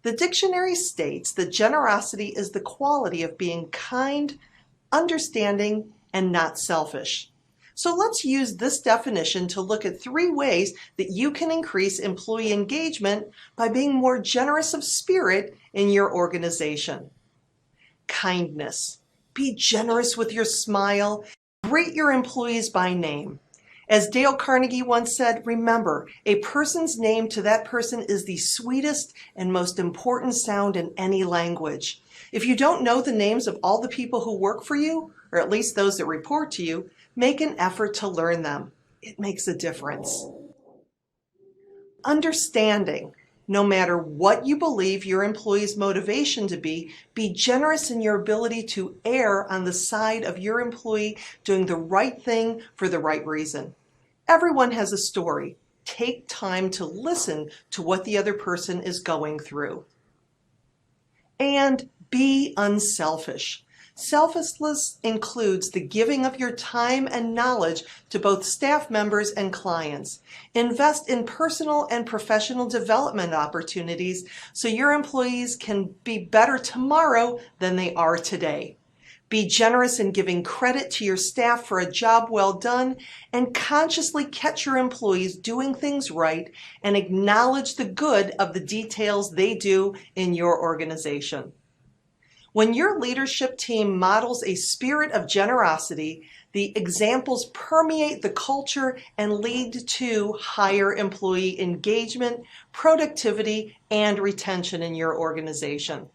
The dictionary states that generosity is the quality of being kind, understanding, and not selfish. So let's use this definition to look at 3 ways that you can increase employee engagement by being more generous of spirit in your organization. Kindness. Be generous with your smile. Greet your employees by name. As Dale Carnegie once said, remember, a person's name to that person is the sweetest and most important sound in any language. If you don't know the names of all the people who work for you, or at least those that report to you, make an effort to learn them. It makes a difference. Understanding. No matter what you believe your employee's motivation to be generous in your ability to err on the side of your employee doing the right thing for the right reason. Everyone has a story. Take time to listen to what the other person is going through. And be unselfish. Selflessness includes the giving of your time and knowledge to both staff members and clients. Invest in personal and professional development opportunities so your employees can be better tomorrow than they are today. Be generous in giving credit to your staff for a job well done, and consciously catch your employees doing things right and acknowledge the good of the details they do in your organization. When your leadership team models a spirit of generosity, the examples permeate the culture and lead to higher employee engagement, productivity, and retention in your organization.